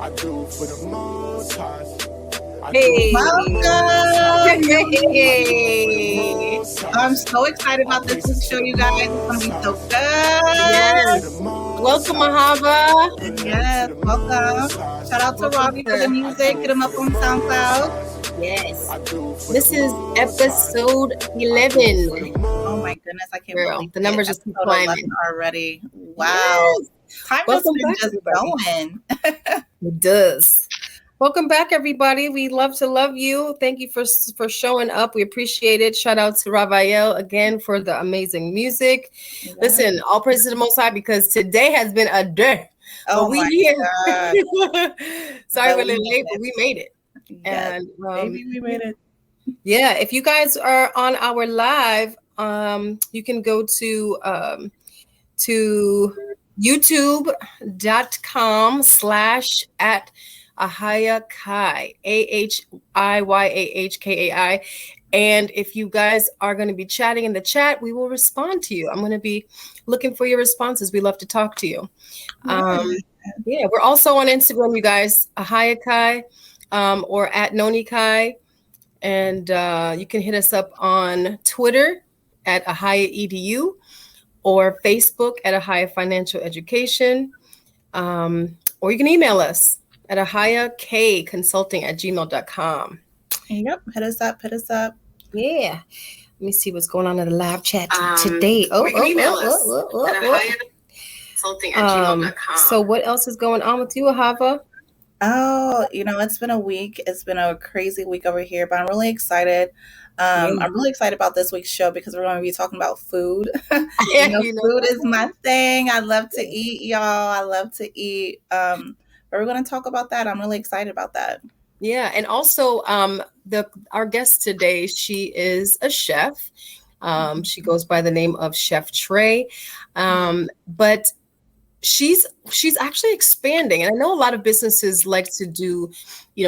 Hey. Welcome. Hey. I'm so excited about this week's show, you guys. It's going to be so good. Yes. Welcome, AHAVA. Yes, welcome. Shout out to Robbie for the music. Get him up on SoundCloud. Yes. This is episode 11. Oh my goodness, I can't Girl, believe the numbers just keep climbing already. Wow. Yes. Time Welcome has been back, just everybody. going. It does. Welcome back, everybody. We love to love you. Thank you for showing up. We appreciate it. Shout out to Raphael again for the amazing music. Yeah. Listen, all praise to the Most High because today has been a day. Oh but we my here. God. Sorry we're a little late, but we made it. Yes, And maybe we made it. Yeah, if you guys are on our live, you can go to youtube.com/@AHIYAHKAI, AHIYAHKAI. And if you guys are going to be chatting in the chat, we will respond to you. I'm going to be looking for your responses. We love to talk to you. Yeah, we're also on Instagram, you guys, AHIYAKAI, or at NONI Kai. And you can hit us up on Twitter at AHIYA.edu or Facebook at AHIYA Financial Education. Or you can email us at AHIYAKconsulting@gmail.com. Yep, hit us up. Yeah. Let me see what's going on in the live chat today. Or you can email us at AHIYAconsulting@gmail.com. So what else is going on with you, AHAVA? Oh, it's been a week. It's been a crazy week over here, but I'm really excited. I'm really excited about this week's show because we're going to be talking about food. Food is my thing. I love to eat, y'all. I love to eat. But we're going to talk about that. I'm really excited about that. Yeah, and also our guest today, she is a chef. She goes by the name of Chef Trey, but she's actually expanding. And I know a lot of businesses like to do,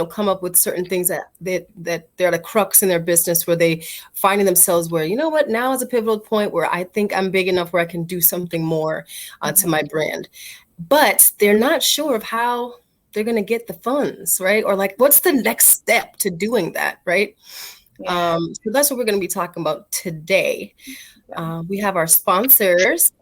come up with certain things that they're the crux in their business where they finding themselves where, you know what, now is a pivotal point where I think I'm big enough where I can do something more to my brand. But they're not sure of how they're going to get the funds, right? Or like, what's the next step to doing that, right? Yeah. So that's what we're going to be talking about today. We have our sponsors.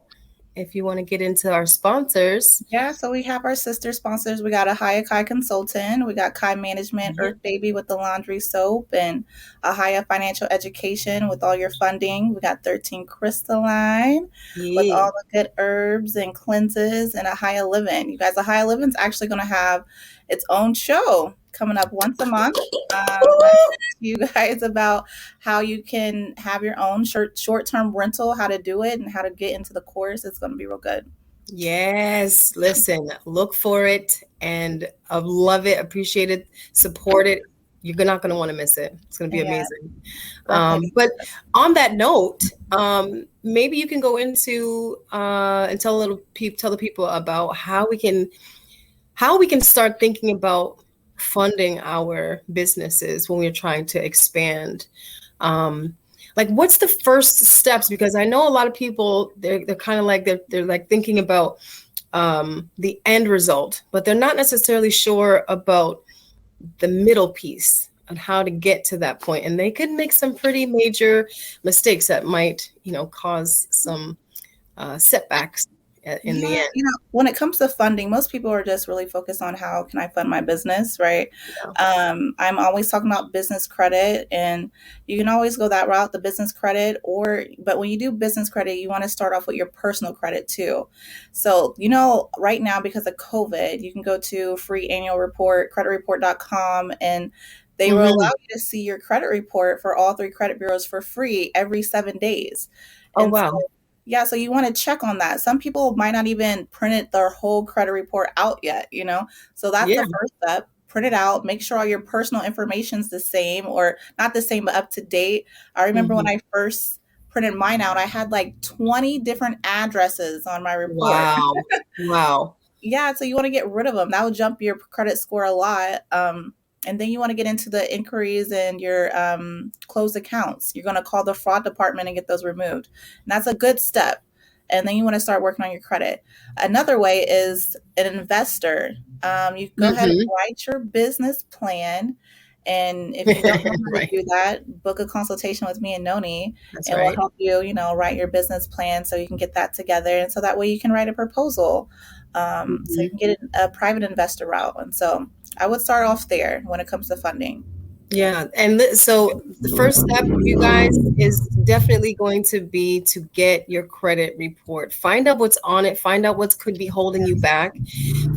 If you want to get into our sponsors. Yeah, so we have our sister sponsors. We got AHIYA Kai Consultant. We got Kai Management, Earth Baby with the laundry soap, and AHIYA Financial Education with all your funding. We got 13 Crystalline with all the good herbs and cleanses, and AHIYA Living. You guys, AHIYA Living is actually going to have its own show coming up once a month. You guys about how you can have your own short-term rental, how to do it, and how to get into the course. It's going to be real good. Yes, listen, look for it, and I love it, appreciate it, support it. You're not going to want to miss it. It's going to be amazing. But on that note, maybe you can go into and tell the people about how we can start thinking about funding our businesses when we're trying to expand. Like, what's the first steps? Because I know a lot of people, they're kind of like, they're like thinking about the end result, but they're not necessarily sure about the middle piece and how to get to that point. And they could make some pretty major mistakes that might, cause some setbacks in the end. When it comes to funding, most people are just really focused on how can I fund my business, right? Yeah. I'm always talking about business credit, and you can always go that route, the business credit, but when you do business credit, you want to start off with your personal credit too. So, right now, because of COVID, you can go to free annual report, creditreport.com, and they will allow you to see your credit report for all 3 credit bureaus for free every 7 days. Oh, wow. Yeah, so you want to check on that. Some people might not even print their whole credit report out yet, So that's the first step. Print it out. Make sure all your personal information is the same, or not the same, but up to date. I remember when I first printed mine out, I had like 20 different addresses on my report. Wow. Yeah, so you want to get rid of them. That will jump your credit score a lot. And then you want to get into the inquiries and your closed accounts. You're going to call the fraud department and get those removed. And that's a good step. and then you want to start working on your credit. Another way is an investor. You go ahead and write your business plan. And if you don't know how to Right. do that, book a consultation with me and Noni, That's and we'll right. help you, write your business plan so you can get that together. And so that way you can write a proposal. So you can get a private investor route. And so I would start off there when it comes to funding. Yeah. And so the first step, you guys, is definitely going to be to get your credit report. Find out what's on it. Find out what could be holding you back.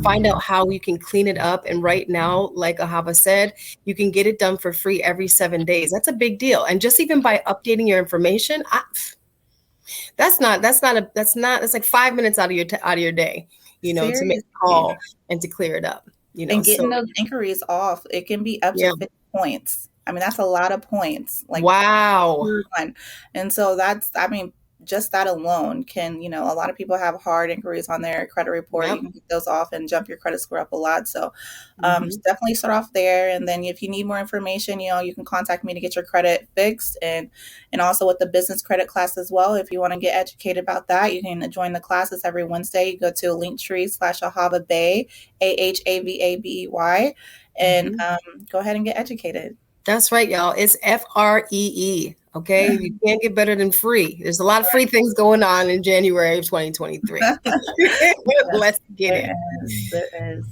Find out how you can clean it up. And right now, like AHAVA said, you can get it done for free every 7 days. That's a big deal. And just even by updating your information, that's like 5 minutes out of your day, to make a call and to clear it up. And getting So those inquiries off, it can be up to 50 points. I mean, that's a lot of points. Like, wow. And so just that alone can, a lot of people have hard inquiries on their credit report. You can get those off and jump your credit score up a lot. So definitely start off there. And then if you need more information, you can contact me to get your credit fixed. And also with the business credit class as well. If you want to get educated about that, you can join the classes every Wednesday. You go to Linktree/AHAVA Bay, AHAVABEY, and go ahead and get educated. That's right, y'all. It's FREE. Okay. You can't get better than free. There's a lot of free things going on in January of 2023. Let's get it. There is.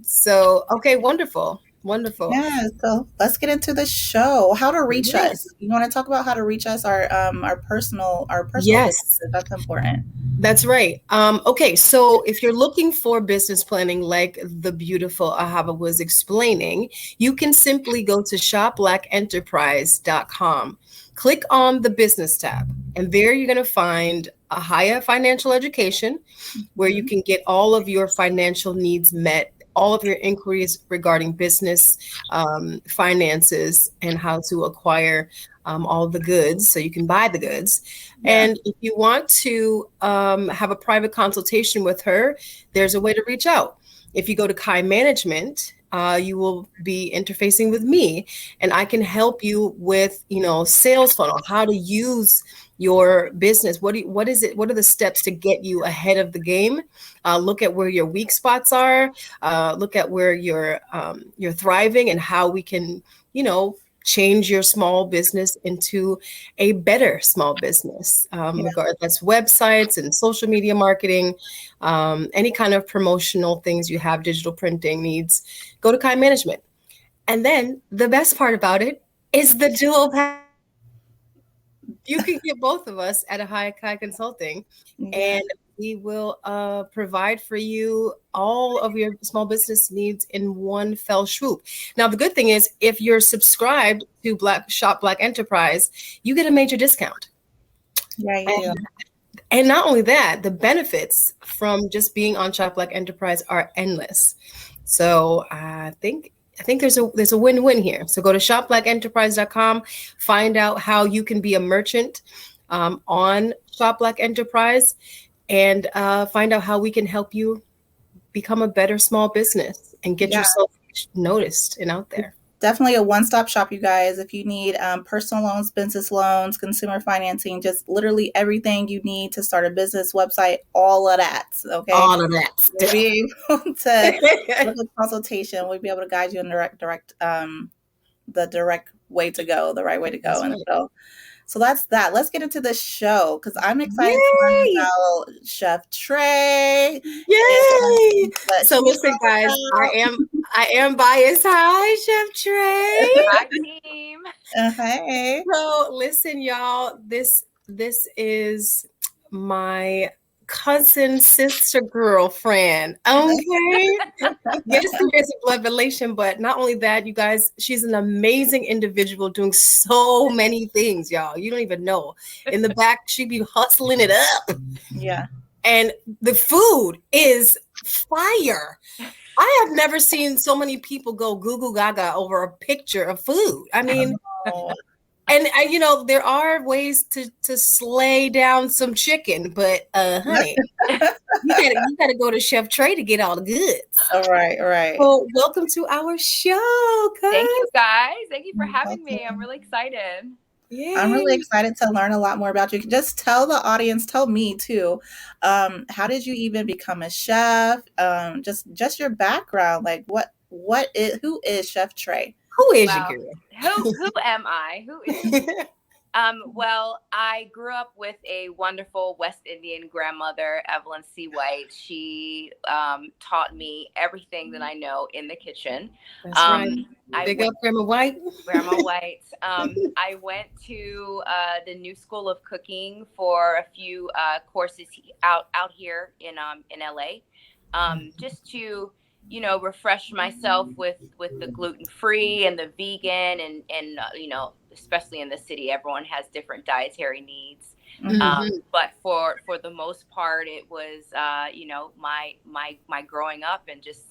So, okay, wonderful. Wonderful. Yeah. So let's get into the show. How to reach us. You want to talk about how to reach us, our personal businesses. That's important. That's right. Okay, so if you're looking for business planning like the beautiful AHAVA was explaining, you can simply go to shopblackenterprise.com. Click on the business tab, and there you're going to find AHAVA Financial Education, where you can get all of your financial needs met, all of your inquiries regarding business, finances, and how to acquire all the goods so you can buy the goods. And if you want to have a private consultation with her, there's a way to reach out. If you go to Kai Management, you will be interfacing with me, and I can help you with, sales funnel, how to use your business. What is it? What are the steps to get you ahead of the game? Look at where your weak spots are. Look at where you're thriving, and how we can, change your small business into a better small business. Regardless, that's websites and social media marketing, any kind of promotional things you have, digital printing needs, go to Kai Management. And then the best part about it is the dual package. You can get both of us at AHAVA Kai Consulting, and we will provide for you all of your small business needs in one fell swoop. Now, the good thing is, if you're subscribed to Shop Black Enterprise, you get a major discount. And not only that, the benefits from just being on Shop Black Enterprise are endless. So I think there's a win-win here. So go to shopblackenterprise.com, find out how you can be a merchant on Shop Black Enterprise, and find out how we can help you become a better small business and get yourself noticed and out there. Definitely a one-stop shop, you guys. If you need personal loans, business loans, consumer financing, just literally everything you need to start a business, website, all of that. Okay, all of that. We'll be able to with a consultation. We'll be able to guide you in the direct way to go, the right way to go. That's right. So that's that. Let's get into the show, because I'm excited to learn about Chef Trey. Yay! So listen, guys, I am biased. Hi, Chef Trey. Hi, team. Hey. So listen, y'all, this is my cousin, sister, girlfriend. Okay. Yes, there is a blood relation, but not only that, you guys, she's an amazing individual doing so many things, y'all. You don't even know. In the back, she be hustling it up. Yeah. And the food is fire. I have never seen so many people go goo goo gaga over a picture of food. I mean, and there are ways to slay down some chicken, but honey, you gotta go to Chef Trey to get all the goods. All right. Well, welcome to our show, cuz. Thank you, guys. Thank you for having me. I'm really excited. I'm really Yay. excited to learn a lot more about you. Just tell the audience, tell me too. How did you even become a chef? Just your background. Like what is who is Chef Trey? Who is you, Well, girl? who am I? Who is she? Well, I grew up with a wonderful West Indian grandmother, Evelyn C. White. She taught me everything that I know in the kitchen. That's right. I Big went up, Grandma White. Grandma White. I went to the New School of Cooking for a few courses out here in LA, just to refresh myself with the gluten free and the vegan and especially in the city, everyone has different dietary needs. Mhm. But for the most part, it was my growing up and just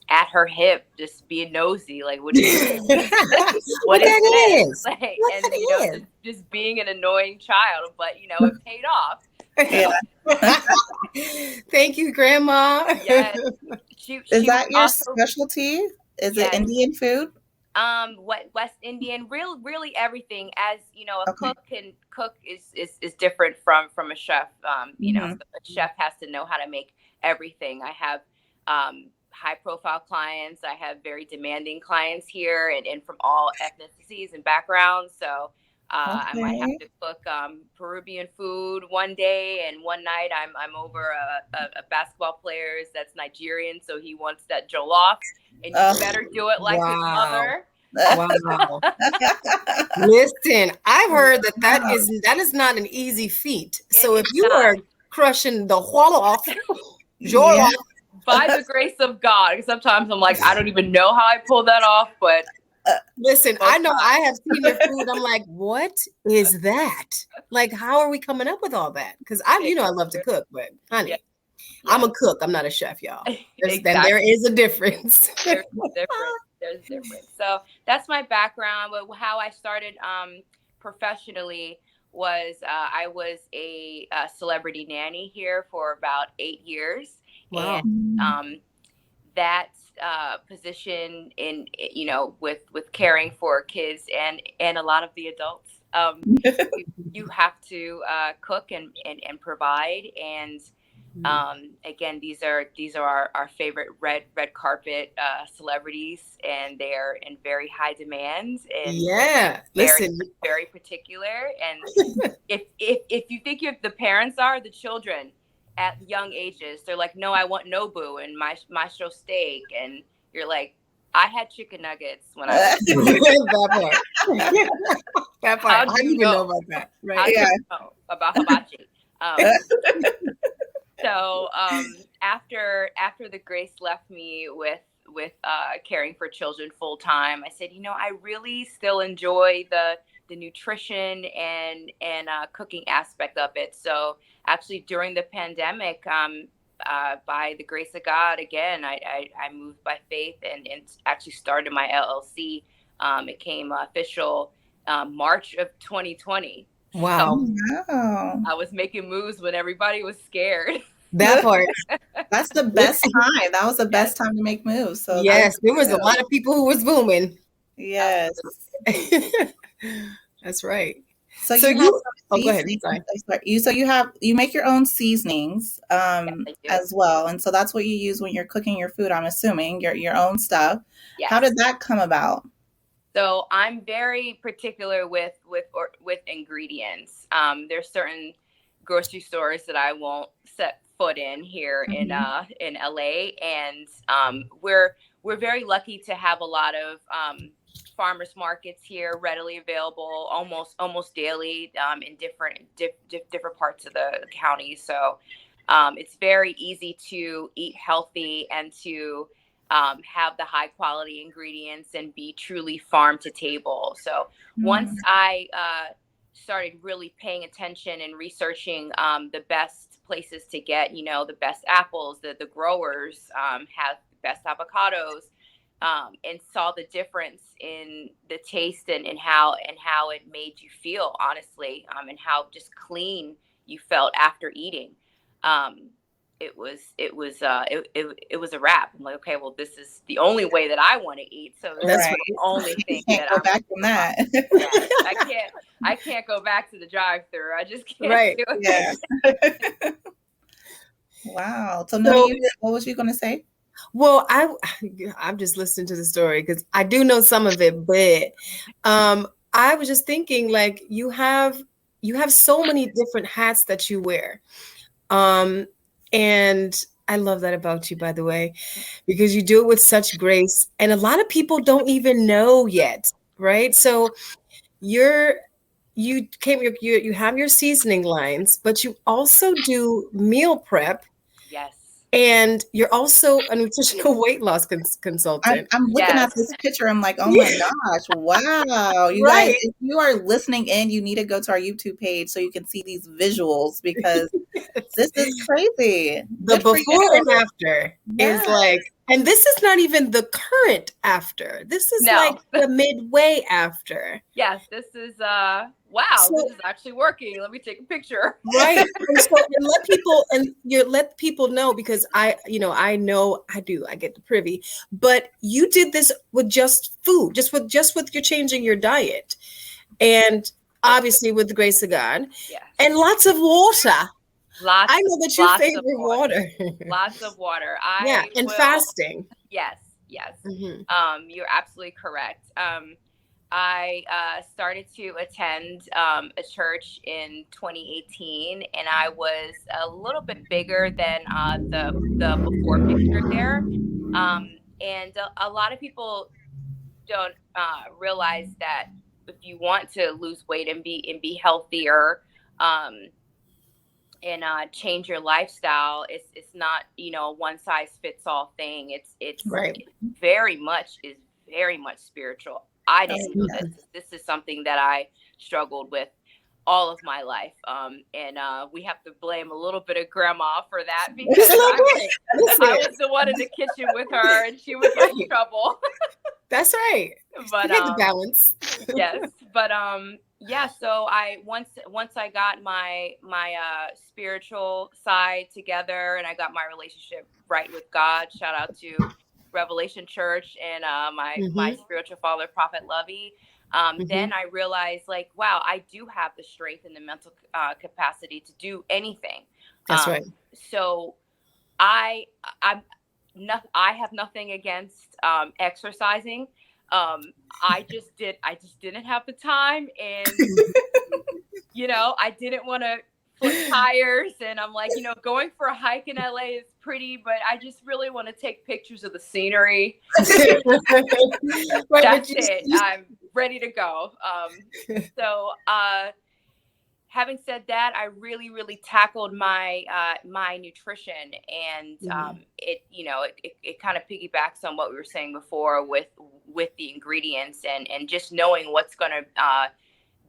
at her hip, just being nosy, like what is What what is that this? is? Like, What and that just being an annoying child, but it paid off. Yeah. So Thank you, Grandma. yes, Is she was that your also specialty? Is it yes. Indian food? What West Indian, really everything. As you know, a Okay. cook is different from a chef. Hmm. So a chef has to know how to make everything. I have high profile clients. I have very demanding clients here, and from all ethnicities and backgrounds. So I might have Okay. to cook Peruvian food one day, and one night I'm over a basketball player that's Nigerian, so he wants that jollof, and you Uh, better do it like his Wow. mother. Wow. Listen, I've heard wow. that is not an easy feat. It So if is you not. are crushing the wall off, jaw Yeah. off, By the grace of God. Sometimes I'm like, I don't even know how I pulled that off, but listen, I most know I times. have seen your food. I'm like, what is that? Like, how are we coming up with all that? Because I love to cook, but Yeah, honey, I'm yeah, a cook. I'm not a chef, y'all. There exactly. is a difference. There's a difference. There's a difference. So that's my background. But how I started professionally was I was a celebrity nanny here for about 8 years, and Wow. um, that position in with caring for kids and a lot of the adults, you have to cook and provide. And again, these are our favorite red carpet celebrities, and they are in very high demand and Yeah. very Listen, very particular. And if you think the parents are the children at young ages, they're like, no, I want Nobu and my maestro steak, and you're like, I had chicken nuggets when I was. that part. That part. How I do didn't you even know know? about that. How Right. do Yeah. you know about hibachi? Um, so after the grace left me with caring for children full time, I said, I really still enjoy the nutrition and cooking aspect of it. So actually, during the pandemic, by the grace of God, again, I moved by faith and actually started my LLC. It came official March of 2020. So Wow. Wow. I was making moves when everybody was scared. That part. That's the best time. That was the Yes, best time to make moves. So good Yes, for there was a you. lot of people who was booming. Yes. That's right. So So you have you, some oh, go ahead. I'm seasonings. sorry. I'm sorry. You make your own seasonings yes, I do. as well, and so that's what you use when you're cooking your food. I'm assuming your own stuff. How Yes. did that come about? So I'm very particular with ingredients. There's certain grocery stores that I won't set foot in here Hmm. in LA, and we're very lucky to have a lot of farmers markets here readily available almost daily in different parts of the county. So it's very easy to eat healthy and to have the high quality ingredients and be truly farm to table. So once Hmm. I started really paying attention and researching the best places to get, the best apples, the growers have the best avocados, and saw the difference in the taste and how it made you feel, honestly, and how just clean you felt after eating. Um, it was a wrap. I'm like, okay, well, this is the only way that I want to eat. So That's the only thing can't that go I'm back from that. Yeah, I can't go back to the drive-through. I just can't do it. Yeah. Wow. So Noni, what was you going to say? Well, I'm just listening to the story because I do know some of it, but I was just thinking, like, you have so many different hats that you wear. And I love that about you, by the way, because you do it with such grace. And a lot of people don't even know yet, right? So you have your seasoning lines, but you also do meal prep. Yes. And you're also a nutritional weight loss consultant. I'm looking at this picture. I'm like, oh my gosh, wow. You guys, if you are listening in, you need to go to our YouTube page so you can see these visuals because this is crazy. The before and after is like, and this is not even the current after. This is like the midway after. Yes, this is wow, this is actually working. Let me take a picture. Right. And let people know, because I get the privy, but you did this with just food, just with you're changing your diet. And obviously with the grace of God. Yes. And lots of water. I know that you favor water. Lots of water. Fasting. Yes. Mm-hmm. You're absolutely correct. I started to attend a church in 2018, and I was a little bit bigger than the before picture there. And a lot of people don't realize that if you want to lose weight and be healthier, and change your lifestyle, it's not, a one size fits all thing. It's right. very much spiritual. I didn't know this is something that I struggled with all of my life. And we have to blame a little bit of grandma for that, because I was the one in the kitchen with her and she would get in trouble. That's right. But you get the balance. Yes. But so I once I got my spiritual side together and I got my relationship right with God, shout out to Revelation Church and my spiritual father, Prophet Lovey. Then I realized, like, wow, I do have the strength and the mental capacity to do anything. That's right. So I have nothing against exercising. I just didn't have the time, and I didn't want to flip tires, and I'm like, going for a hike in LA is pretty, but I just really want to take pictures of the scenery. That's it. I'm ready to go. So having said that, I really, really tackled my my nutrition, and it kind of piggybacks on what we were saying before with the ingredients and just knowing what's going to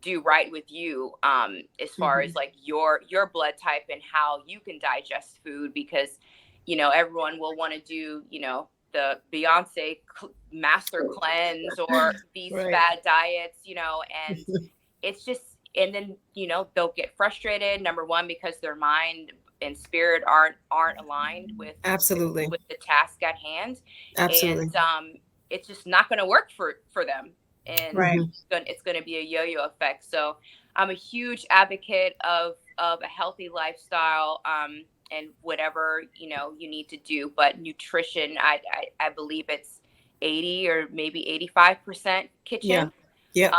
do right with you as far as like your blood type and how you can digest food, because everyone will want to do the Beyonce master cleanse or these fad diets, and it's just, and then they'll get frustrated, number one, because their mind and spirit aren't aligned with with the task at hand. Absolutely. And it's just not going to work for them, and it's going to be a yo-yo effect. So I'm a huge advocate of a healthy lifestyle, and whatever you need to do, but nutrition, I believe it's 80 or maybe 85% kitchen. Yeah.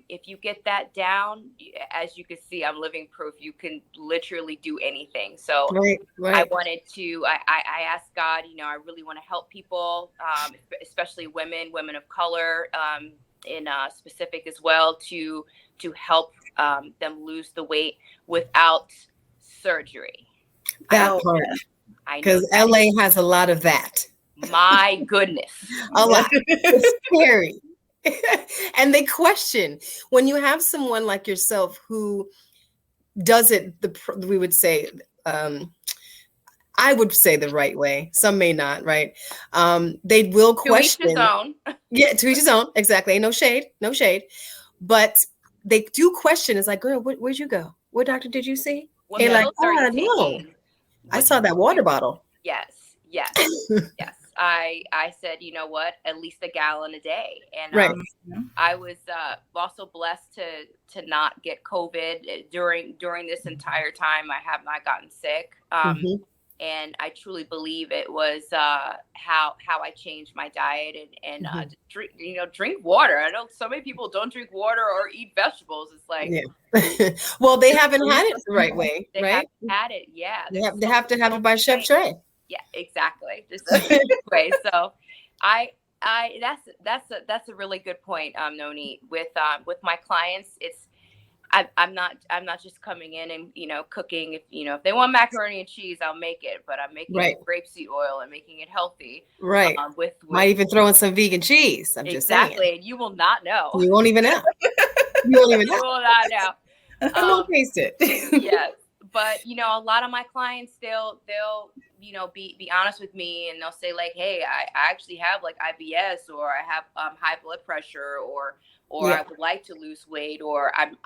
If you get that down, as you can see, I'm living proof. You can literally do anything. So I wanted to, I asked God, I really want to help people, especially women of color, in specific as well, to help them lose the weight without surgery. That part, because LA has a lot of that. My goodness, a lot. It's scary. And they question when you have someone like yourself who does it, we would say, I would say the right way. Some may not, right? They will question. To each his own. Yeah, to each his own. Exactly. No shade. But they do question. It's like, girl, where'd you go? What doctor did you see? What pills are you taking? I saw that water bottle. Yes. I said, you know what, at least a gallon a day. And Right. I was also blessed to not get COVID during this entire time. I have not gotten sick. And I truly believe it was how I changed my diet and drink water. I know so many people don't drink water or eat vegetables. It's like, well, they haven't had it the right way, they right? haven't had it, yeah. They have to have it by Chef Trey. Yeah, exactly. Just way. So, that's a really good point, Noni. With my clients, it's I'm not just coming in and cooking. If they want macaroni and cheese, I'll make it. But I'm making it grapeseed oil and making it healthy. Right. Might even throw in some vegan cheese. I'm just saying. Exactly. And you will not know. You won't even know. You won't even know. You will not know. Come on, taste it. Yes. But a lot of my clients, they'll be honest with me, and they'll say like, hey, I actually have like IBS, or I have high blood pressure, or I would like to lose weight, or I'm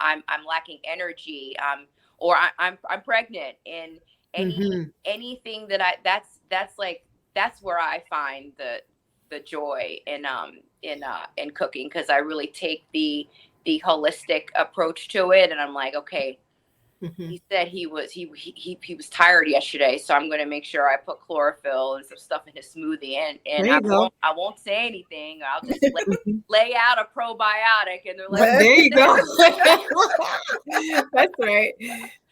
lacking energy, or I'm pregnant, and anything that that's where I find the joy in cooking, because I really take the holistic approach to it, and I'm like, okay. He said he was tired yesterday, so I'm going to make sure I put chlorophyll and some stuff in his smoothie, and I won't say anything. I'll just lay out a probiotic, and they're like, there you go. That's right.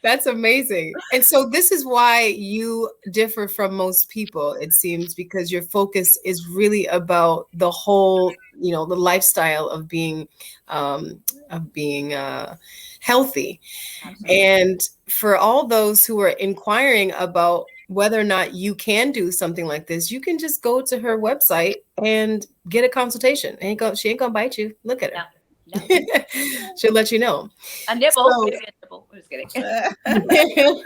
That's amazing. And so this is why you differ from most people, it seems, because your focus is really about the whole, the lifestyle of being healthy. And for all those who are inquiring about whether or not you can do something like this, you can just go to her website and get a consultation. She ain't gonna bite you. Look at her. No. She'll let you know. A nibble. So, a nibble. I'm just kidding.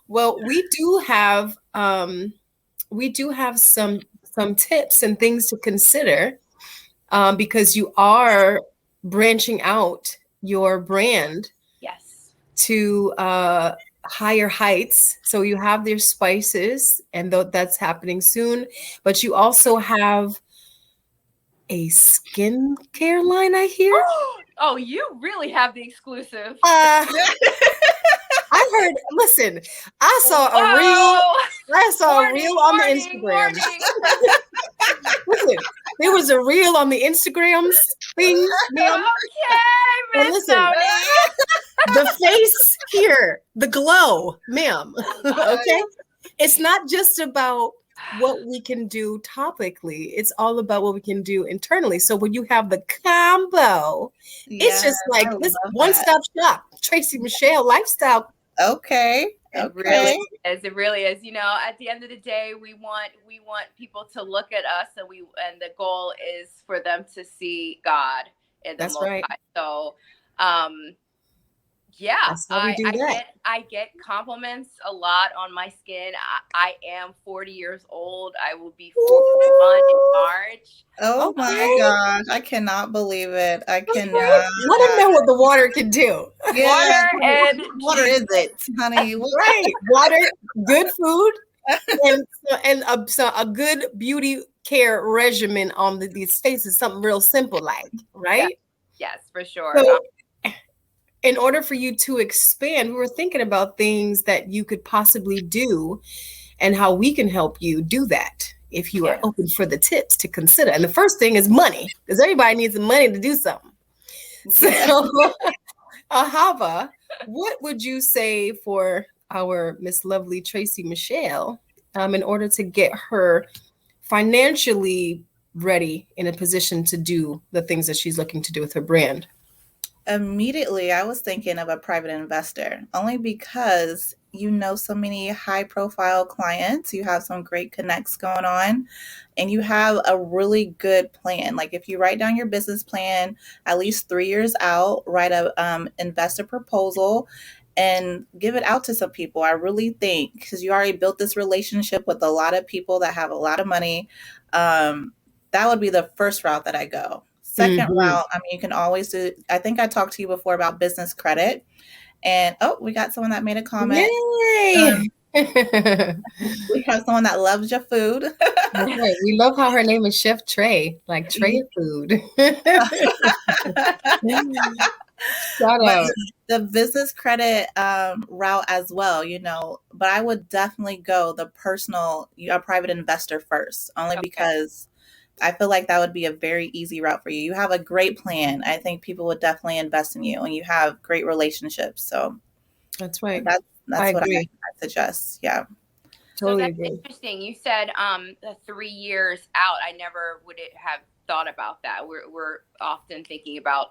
Well, we do have some tips and things to consider, because you are branching out your brand to higher heights. So you have their spices, and that's happening soon, but you also have a skincare line, I hear. Oh, you really have the exclusive. I heard, listen, I saw a reel on the Instagram. Listen, there was a reel on the Instagrams thing, ma'am. Okay, Miss listen, the face here, the glow, ma'am. Okay? It's not just about what we can do topically. It's all about what we can do internally. So when you have the combo, it's just like this one-stop shop. Tracy Michelle lifestyle. Okay. It really is. At the end of the day, we want people to look at us, and the goal is for them to see God in the Most High. So, I get compliments a lot on my skin. I am 40 years old. I will be 41 in March. Oh my gosh. I cannot believe it. I cannot. Let them know what the water can do. Yeah. Water is it, honey? Right. Water, good food, and a good beauty care regimen on these faces. Something real simple, like, right? Yes, for sure. So, in order for you to expand, we were thinking about things that you could possibly do and how we can help you do that if you are open for the tips to consider. And the first thing is money, because everybody needs some money to do something. So, AHAVA, what would you say for our Miss Lovely Tracy Michelle in order to get her financially ready in a position to do the things that she's looking to do with her brand? Immediately, I was thinking of a private investor, only because so many high profile clients, you have some great connects going on, and you have a really good plan. Like if you write down your business plan at least 3 years out, write a investor proposal and give it out to some people. I really think, because you already built this relationship with a lot of people that have a lot of money, that would be the first route that I go. Second route, you can always do, I think I talked to you before about business credit. And, we got someone that made a comment. Yay! We have someone that loves your food. Right. We love how her name is Chef Trey, like Trey of food. Shout But out. the business credit route as well, but I would definitely go the personal, a private investor first, only because I feel like that would be a very easy route for you. You have a great plan. I think people would definitely invest in you, and you have great relationships. So That's right. that's what I suggest. Yeah. Totally so that's agree. interesting. You said 3 years out. I never would have thought about that. We're often thinking about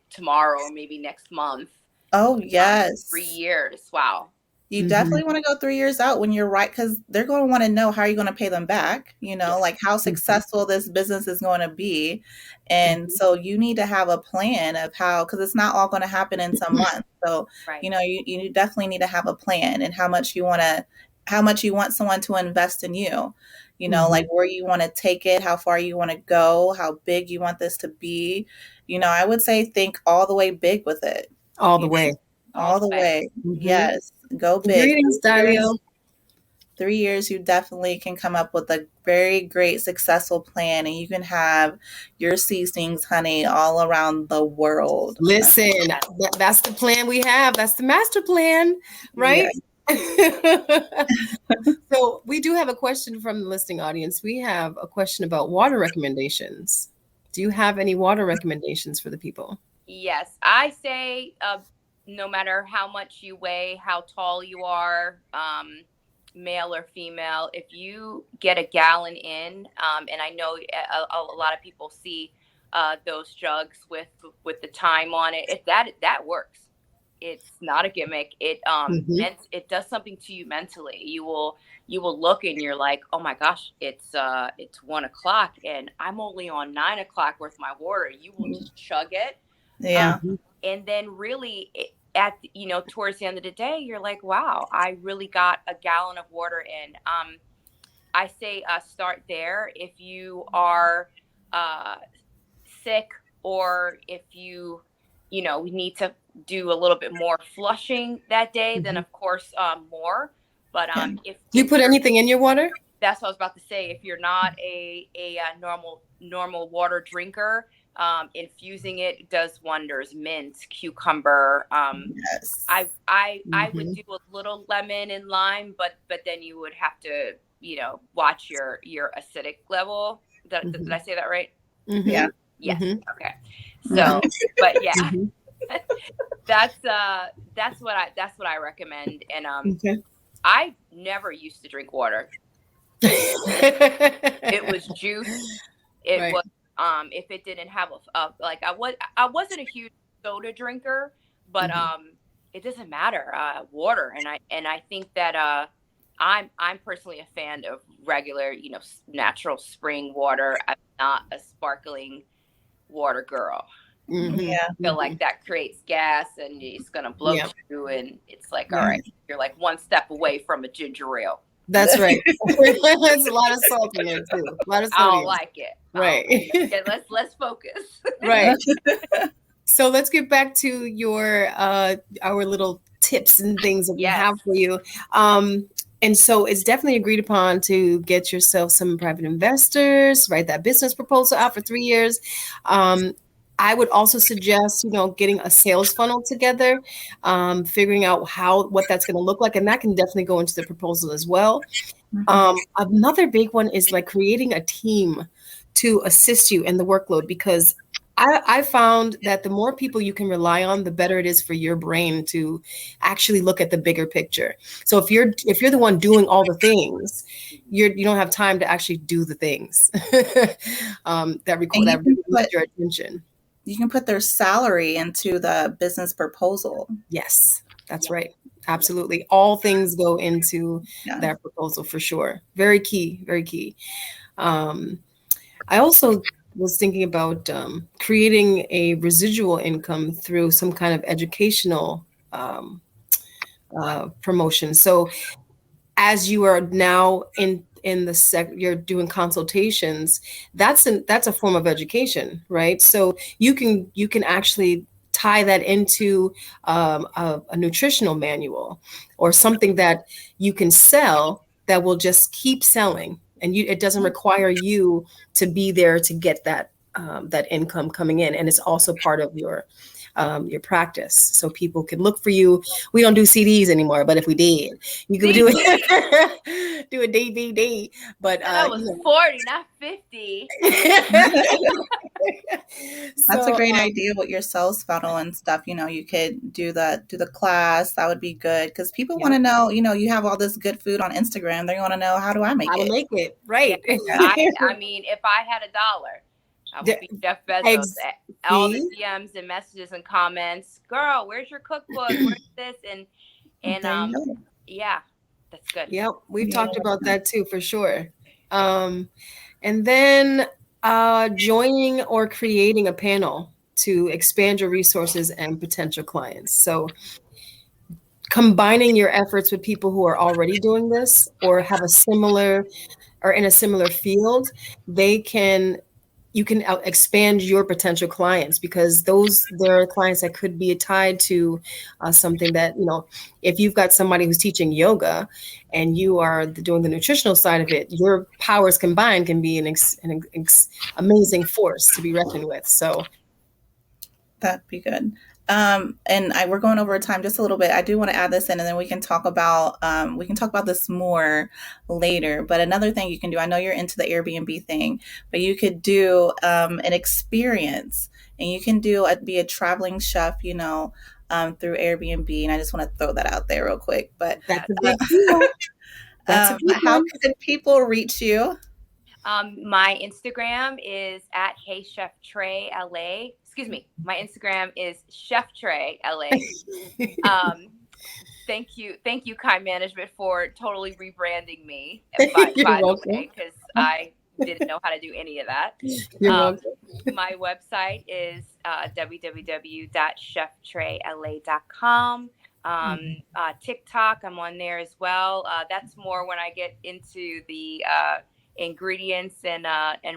tomorrow or maybe next month. Oh, yes. 3 years. Wow. You definitely want to go 3 years out when you're right, because they're going to want to know how you're going to pay them back, like how successful this business is going to be. And so you need to have a plan of how, because it's not all going to happen in some months. So, you definitely need to have a plan and how much you want someone to invest in you, like where you want to take it, how far you want to go, how big you want this to be. I would say think all the way big with it. All the way. All the way. Yes. Go big. Greetings, Dario. 3 years, you definitely can come up with a very great, successful plan, and you can have your seasonings, honey, all around the world. Listen, that's the plan we have. That's the master plan, right? Yeah. So we do have a question from the listening audience. We have a question about water recommendations. Do you have any water recommendations for the people? Yes, I say no matter how much you weigh, how tall you are, male or female, if you get a gallon in, and I know a lot of people see those jugs with the time on it. If that works, it's not a gimmick. It it does something to you mentally. You will look and you're like, oh my gosh, it's 1 o'clock and I'm only on 9 o'clock worth of my water. You will just chug it. Yeah. And then really towards the end of the day, you're like, wow, I really got a gallon of water in. I say start there. If you are sick, or if you need to do a little bit more flushing that day, then of course more. But if you put anything in your water, that's what I was about to say. If you're not a normal water drinker, infusing it does wonders. Mint, cucumber. Yes. I would do a little lemon and lime, but then you would have to watch your acidic level. Did I say that right? Yeah. Yes. Okay. So, but yeah, that's what I recommend. And I never used to drink water. It was juice. It was if it didn't have I wasn't a huge soda drinker, but it doesn't matter. Water, and I think that I'm personally a fan of regular, natural spring water. I'm not a sparkling water girl. Yeah. I feel like that creates gas and it's gonna bloat you, and it's like, all right, you're like one step away from a ginger ale. That's right. There's a lot of salt in there too. A lot of sodium. I don't like it. Right. Okay, let's focus. Right. So let's get back to your our little tips and things that we have for you. And so it's definitely agreed upon to get yourself some private investors, write that business proposal out for 3 years. I would also suggest, getting a sales funnel together, figuring out what that's going to look like. And that can definitely go into the proposal as well. Another big one is like creating a team to assist you in the workload, because I found that the more people you can rely on, the better it is for your brain to actually look at the bigger picture. So if you're the one doing all the things, you don't have time to actually do the things that require your attention. You can put their salary into the business proposal. Yes, that's right. Absolutely. All things go into that proposal for sure. Very key, very key. I also was thinking about creating a residual income through some kind of educational promotion. So as you are now in the you're doing consultations, that's a form of education, right? So you can actually tie that into a nutritional manual or something that you can sell that will just keep selling, and it doesn't require you to be there to get that income coming in, and it's also part of your practice, so people can look for you. We don't do CDs anymore, but if we did, you could do it. Do a DVD. But I was 40, not 50. That's a great idea with your sales funnel and stuff. You could do the class. That would be good because people want to know. You have all this good food on Instagram. They want to know, how do I make it? Make it right. I mean, if I had $1, I would be Jeff Bezos. All the DMs and messages and comments. Girl, where's your cookbook? Where's this? And yeah, that's good. Yep, we've talked about that too for sure. And then joining or creating a panel to expand your resources and potential clients. So combining your efforts with people who are already doing this or have a similar or in a similar field, you can expand your potential clients, because there are clients that could be tied to something that, if you've got somebody who's teaching yoga and you are doing the nutritional side of it, your powers combined can be an amazing force to be reckoned with. So that'd be good. And we're going over time just a little bit. I do want to add this in, and then we can talk about this more later. But another thing you can do, I know you're into the Airbnb thing, but you could do an experience, and you can be a traveling chef, through Airbnb. And I just want to throw that out there real quick. But that's a big deal. How can people reach you? My Instagram is at Hey Chef Trey LA. Excuse me. My Instagram is Chef Trey LA. Thank you, Kai Management, for totally rebranding me. By the way, because I didn't know how to do any of that. You're welcome. My website is www.cheftreyla.com. TikTok, I'm on there as well. That's more when I get into the ingredients and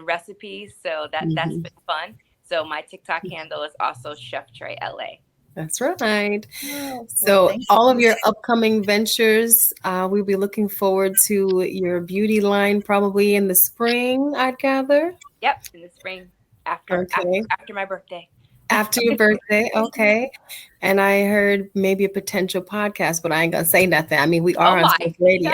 recipes. So that's been fun. So my TikTok handle is also Chef Trey LA. That's right. So all of your upcoming ventures, we'll be looking forward to your beauty line probably in the spring, I'd gather. Yep, in the spring after my birthday. After your birthday, okay. And I heard maybe a potential podcast, but I ain't gonna say nothing. I mean, we are on Sports Radio.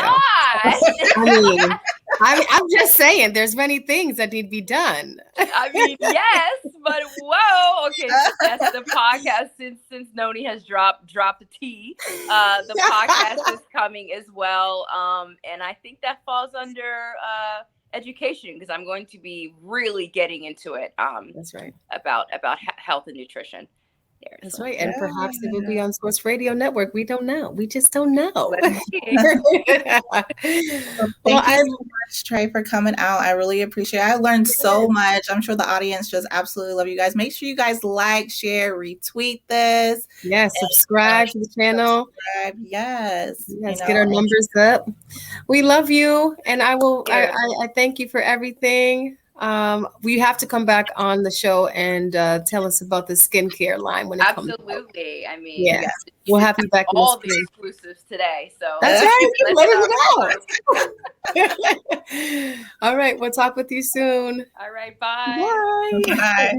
I'm just saying, there's many things that need to be done. I mean, yes, but whoa, okay. That's the podcast since Noni has dropped the T. The podcast is coming as well, and I think that falls under education, because I'm going to be really getting into it. That's right. About health and nutrition. That's right. And perhaps it will be on Sports Radio Network. We don't know. We just don't know. Thank you so much, Trey, for coming out. I really appreciate it. I learned so much. I'm sure the audience just absolutely love you guys. Make sure you guys like, share, retweet this. Yes, subscribe to the channel. Yes. Get our numbers up. We love you. And I thank you for everything. We have to come back on the show and tell us about the skincare line when it comes out. Absolutely. I mean, we'll have you back. All the exclusives today. So that's right. Let us know. All right. We'll talk with you soon. All right. Bye. Bye.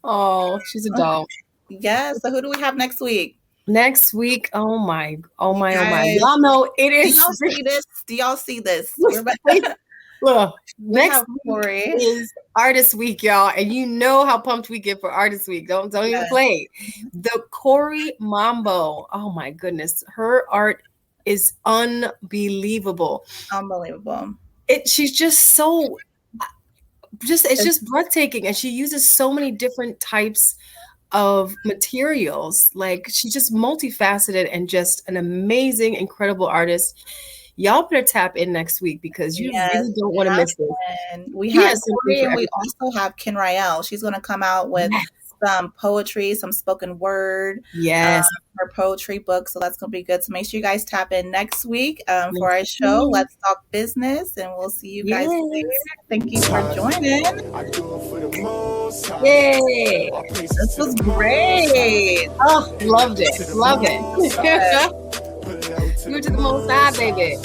Oh, she's a doll. Yeah. So who do we have next week? Next week, oh my. Y'all know it is. Do y'all see this? Look, next week is Artist Week, y'all, and you know how pumped we get for Artist Week. Don't even play. The Corey Mambo. Oh my goodness, her art is unbelievable. She's just it's just breathtaking, and she uses so many different types of materials. Like, she's just multifaceted and just an amazing, incredible artist. Y'all better tap in next week, because you really don't want to miss this. We have Corey, and we also have Ken Rael. She's going to come out with some poetry, some spoken word. Yes. Her poetry book. So that's going to be good. So make sure you guys tap in next week for our show. Let's Talk Business. And we'll see you guys later. Thank you for joining. I do it for the most. Yay! This was great. Oh, loved it. Love it. You to the most high, baby.